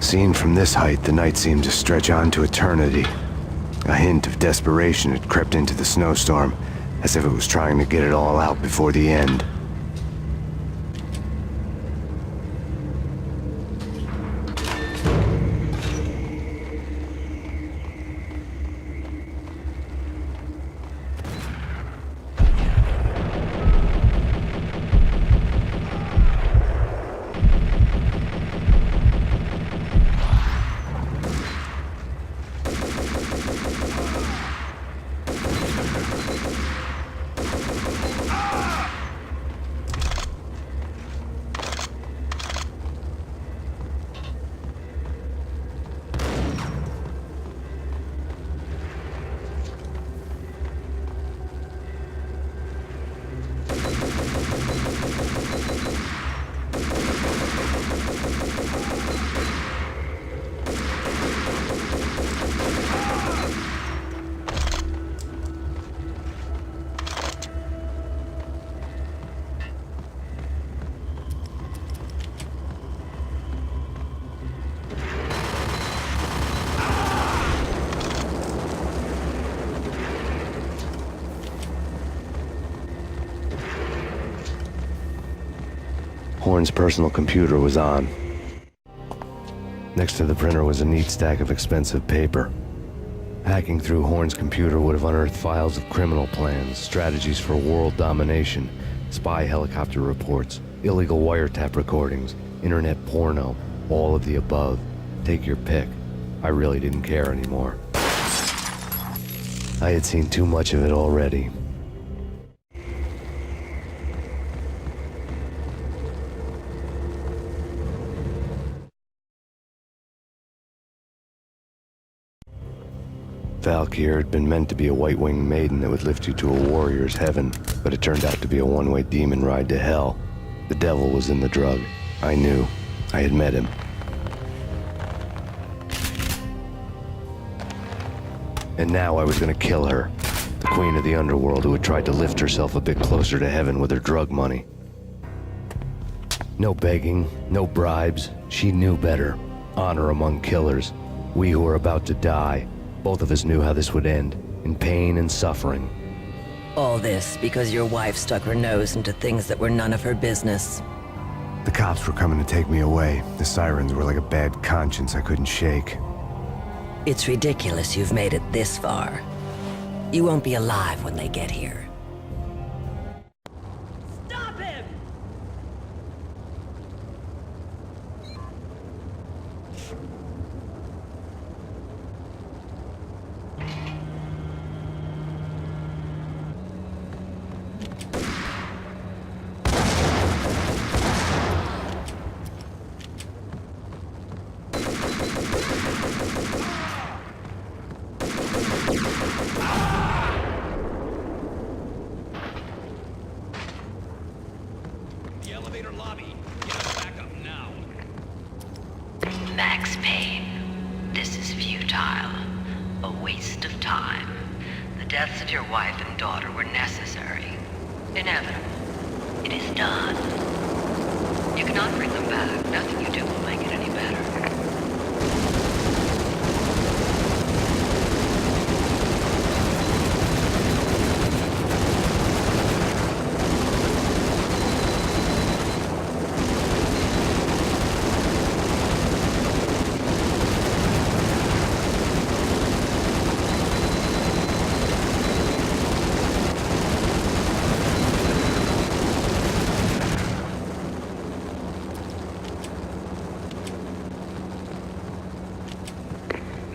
Seen from this height, the night seemed to stretch on to eternity. A hint of desperation had crept into the snowstorm, as if it was trying to get it all out before the end. Horn's personal computer was on. Next to the printer was a neat stack of expensive paper. Hacking through Horn's computer would have unearthed files of criminal plans, strategies for world domination, spy helicopter reports, illegal wiretap recordings, internet porno, all of the above. Take your pick. I really didn't care anymore. I had seen too much of it already. Valkyr had been meant to be a white-winged maiden that would lift you to a warrior's heaven, but it turned out to be a one-way demon ride to hell. The devil was in the drug. I knew. I had met him. And now I was gonna kill her, the queen of the underworld who had tried to lift herself a bit closer to heaven with her drug money. No begging, no bribes. She knew better. Honor among killers. We who were about to die. Both of us knew how this would end, in pain and suffering. All this because your wife stuck her nose into things that were none of her business. The cops were coming to take me away. The sirens were like a bad conscience I couldn't shake. It's ridiculous you've made it this far. You won't be alive when they get here. Stop him! The elevator lobby. Get us back up now. Max Payne, this is futile. A waste of time. The deaths of your wife and daughter were necessary. Inevitable. It is done. You cannot bring them back. Nothing you do will make it any better.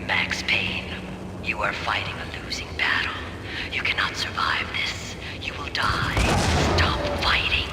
Max Payne, you are fighting a losing battle. You cannot survive this. You will die. Stop fighting.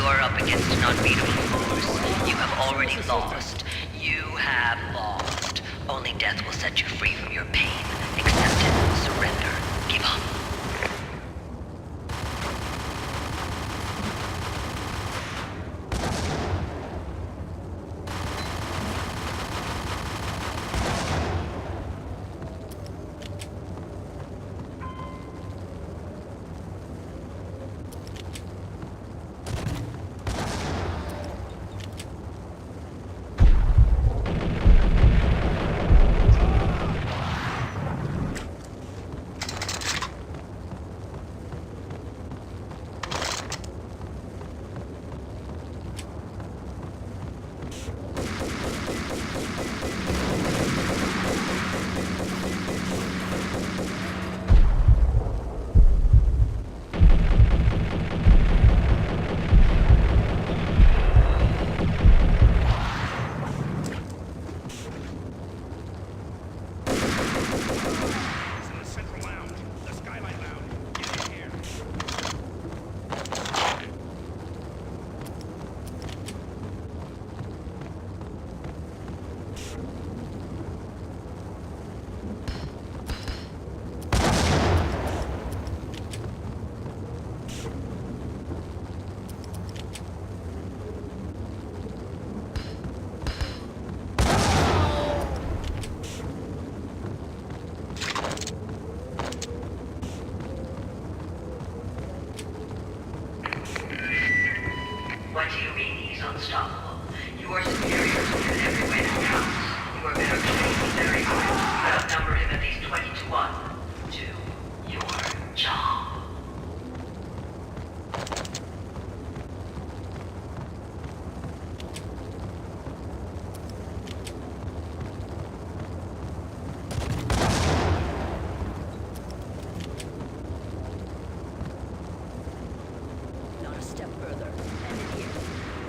are up against an unbeatable force. You have already lost. You have lost. Only death will set you free from your pain. Accept it. Surrender. Give up. What do you mean he's unstoppable? You are superior to him in every way that counts. You are better trained, very high. You outnumber him at least 20 to 1. Do your job. Not a step further. End it here.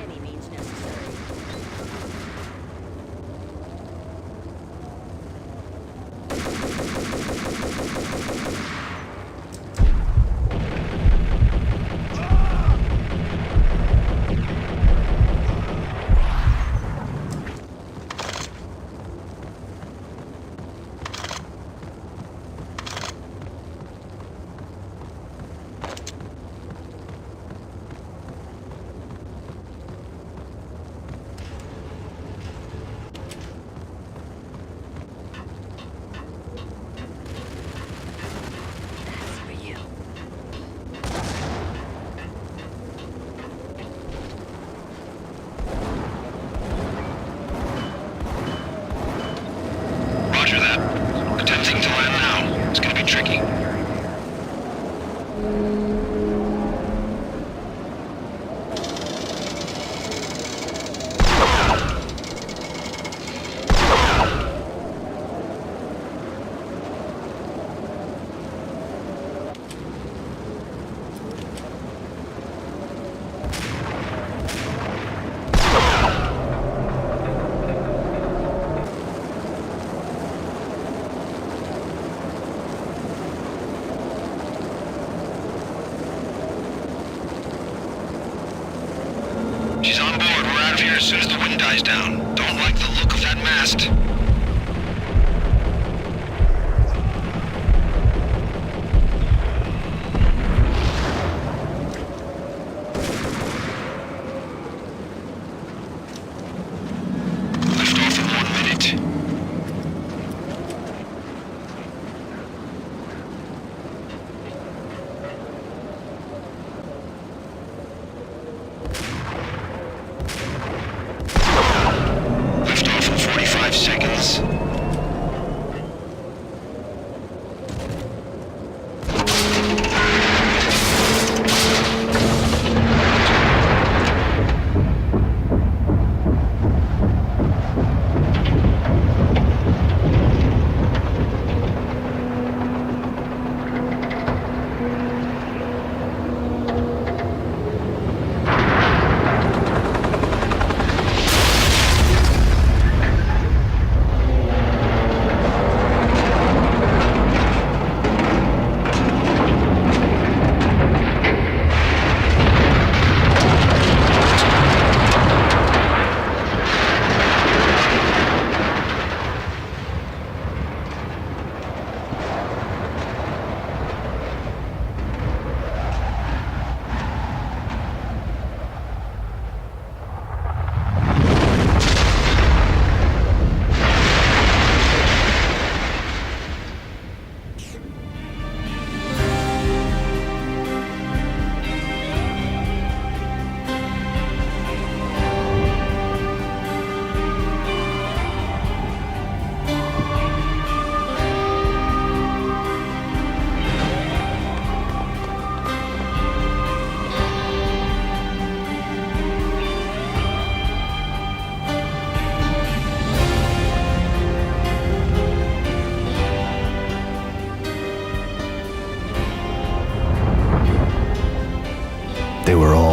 Any means necessary. That's for you. Roger that. Attempting to land now. It's gonna be tricky. She's on board. We're out of here as soon as the wind dies down. Don't like the look of that mast. Lift off in 1 minute. Lift off in 45 seconds.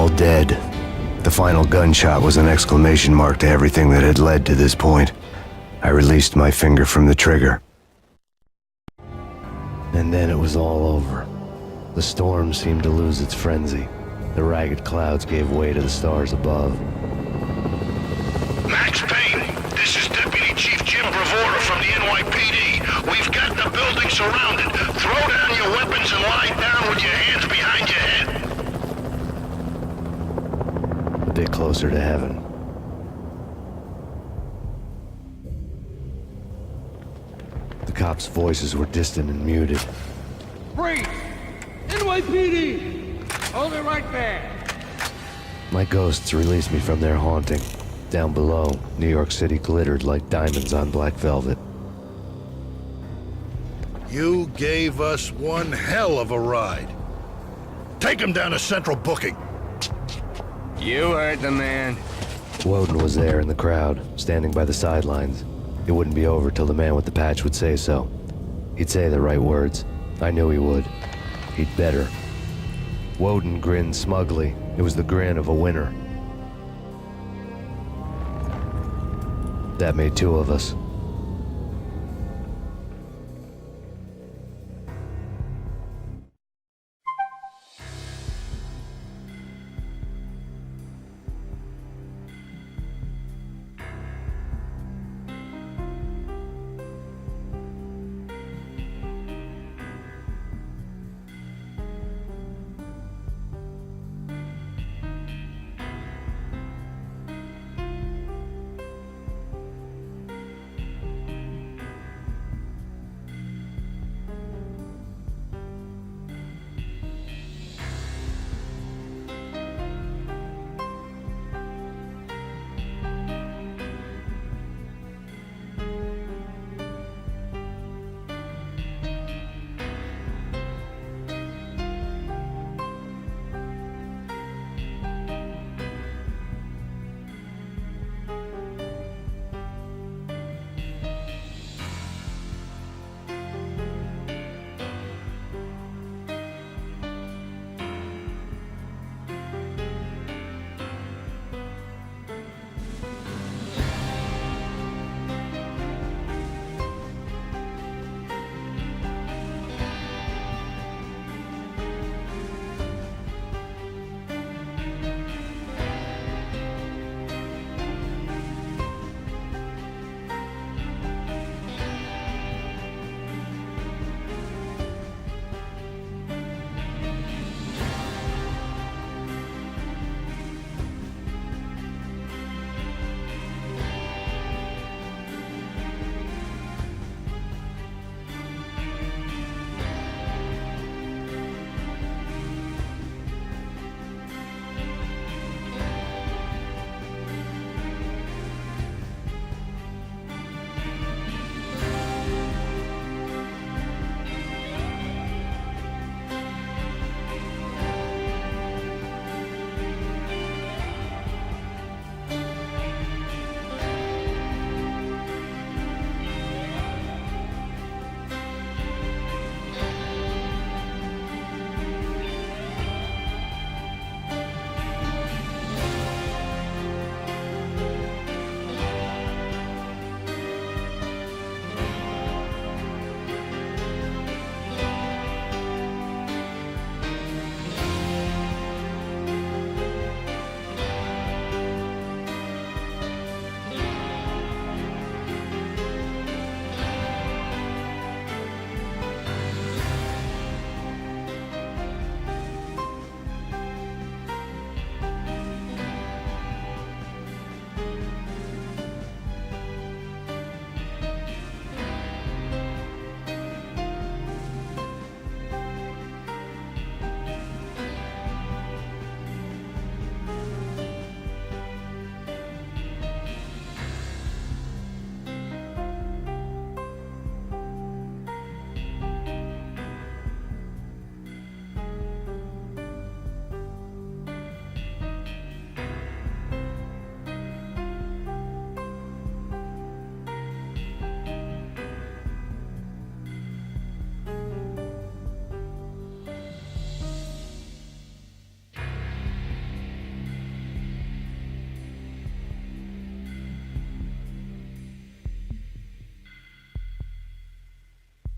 all dead. The final gunshot was an exclamation mark to everything that had led to this point. I released my finger from the trigger. And then it was all over. The storm seemed to lose its frenzy. The ragged clouds gave way to the stars above. Max Payne, this is Deputy Chief Jim Bravura from the NYPD. We've got the building surrounded. Throw down your weapons and lie down with your hands behind your head. A bit closer to heaven. The cops' voices were distant and muted. Freeze! NYPD! Hold it right there! My ghosts released me from their haunting. Down below, New York City glittered like diamonds on black velvet. You gave us one hell of a ride. Take him down to Central Booking. You heard the man. Woden was there in the crowd, standing by the sidelines. It wouldn't be over till the man with the patch would say so. He'd say the right words. I knew he would. He'd better. Woden grinned smugly. It was the grin of a winner. That made two of us.